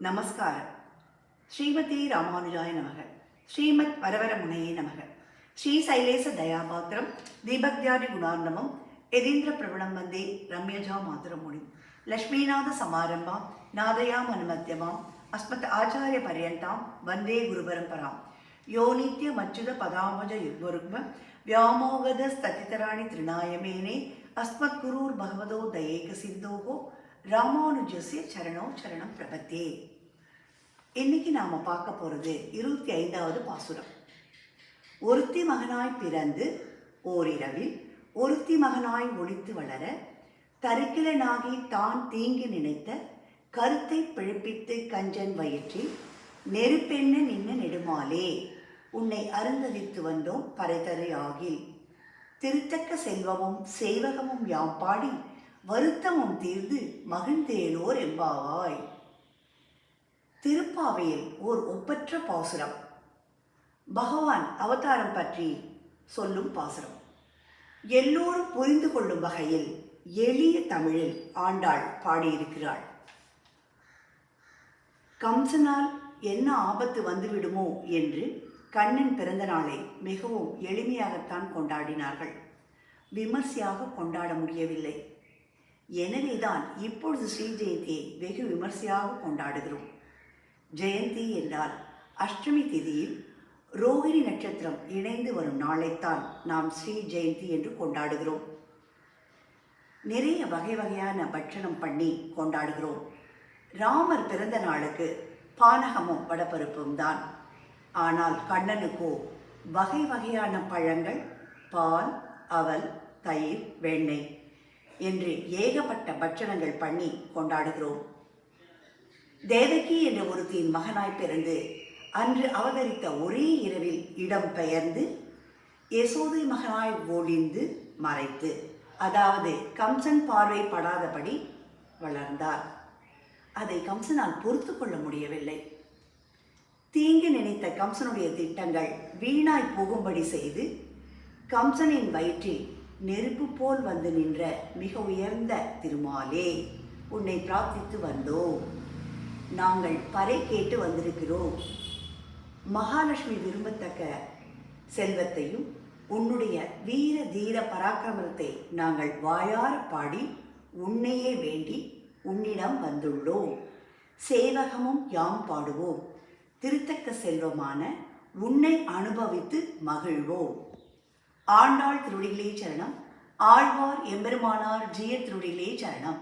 நமஸ்காரம். ஸ்ரீமதி ராமானுஜாய நமக. ஸ்ரீமத் வரவரமுனையே நமக. ஸ்ரீ சைலேச தயாபாத்திரம் தீபக்தியாதி குணார்ணவம் யதீந்திர பிரபணம் வந்தே ரம்யஜா மாதுரமுனிம் லக்ஷ்மீநாத சமாரம்பாம் நாதயாம் அனுமத்தியமாம் அஸ்மத் ஆச்சாரிய பர்யந்தாம் வந்தே குரு பரம்பராம் யோ நித்யம் அச்சுத பதாமஜ யுக்மருக்ம வியாமோகத ஸ்ததிதராணி திருநாயமேனே அஸ்மத் குருர் பகவதோ தயேக சிந்தோகோ ராமானுஜஸ்ய சரணோ சரணம் பிரபத்தே. இன்னைக்கு நாம பார்க்க போறது 25வது பாசுரம். ஒருத்தி மகனாய் பிறந்து ஓரிரவில் ஒருத்தி மகனாய் ஒளித்து வளர தரிக்கிலனாகி தான் தீங்கி நினைத்த கருத்தை பிழைப்பித்து கஞ்சன் வயிற்றில் நெருப்பெண்ண நின்ன நெடுமாலே உன்னை அருந்ததித்து வந்தோம் பறைதரு ஆகில் திருத்தக்க செல்வமும் செய்வகமும் யாம் பாடி வருத்தமும் தீர்ந்து மகிழ்ந்தேலோர் எம்பாவாய். திருப்பாவையில் ஓர் ஒப்பற்ற பாசுரம். பகவான் அவதாரம் பற்றி சொல்லும் பாசுரம். எல்லோரும் புரிந்து கொள்ளும் வகையில் எளிய தமிழில் ஆண்டாள் பாடியிருக்கிறாள். கம்சனால் என்ன ஆபத்து வந்துவிடுமோ என்று கண்ணன் பிறந்த நாளை மிகவும் எளிமையாகத்தான் கொண்டாடினார்கள். விமர்சையாக கொண்டாட முடியவில்லை. எனவேதான் இப்பொழுது ஸ்ரீ ஜெயந்தியை வெகு விமர்சையாக கொண்டாடுகிறோம். ஜெயந்தி என்றால் அஷ்டமி திதியில் ரோகிணி நட்சத்திரம் இணைந்து வரும் நாளைத்தான் நாம் ஸ்ரீ ஜெயந்தி என்று கொண்டாடுகிறோம். நிறைய வகை வகையான பட்சணம் பண்ணி கொண்டாடுகிறோம். ராமர் பிறந்த நாளுக்கு பானகமும் வடபருப்பும் தான். ஆனால் கண்ணனுக்கோ வகை வகையான பழங்கள், பால், அவல், தயிர், வெண்ணெய் என்று ஏகப்பட்ட பட்சணங்கள் பண்ணி கொண்டாடுகிறோம். தேவகி என்ற ஒருத்தியின் மகனாய் பிறந்து அன்று அவதரித்த ஒரே இரவில் இடம் பெயர்ந்து யசோதை மகனாய் ஒளிந்து மறைத்து, அதாவது கம்சன் பார்வை படாதபடி வளர்ந்தார். அதை கம்சனால் பொறுத்து கொள்ள முடியவில்லை. தீங்கு நினைத்த கம்சனுடைய திட்டங்கள் வீணாய் போகும்படி செய்து கம்சனின் வயிற்றில் நெருப்பு போல் வந்து நின்ற மிக உயர்ந்த திருமாலே உன்னை பிரார்த்தித்து வந்தோம். நாங்கள் பறை கேட்டு வந்திருக்கிறோம். மகாலட்சுமி விரும்பத்தக்க செல்வத்தையும் உன்னுடைய வீர தீர பராக்கிரமத்தை நாங்கள் வாயார பாடி உன்னையே வேண்டி உன்னிடம் வந்துள்ளோம். சேவகமும் யாம் பாடுவோம். திருத்தக்க செல்வமான உன்னை அனுபவித்து மகிழ்வோம். ஆண்டாள் திருவடிகளே சரணம். ஆழ்வார் எம்பெருமானார் ஜிய திருவடிகளே சரணம்.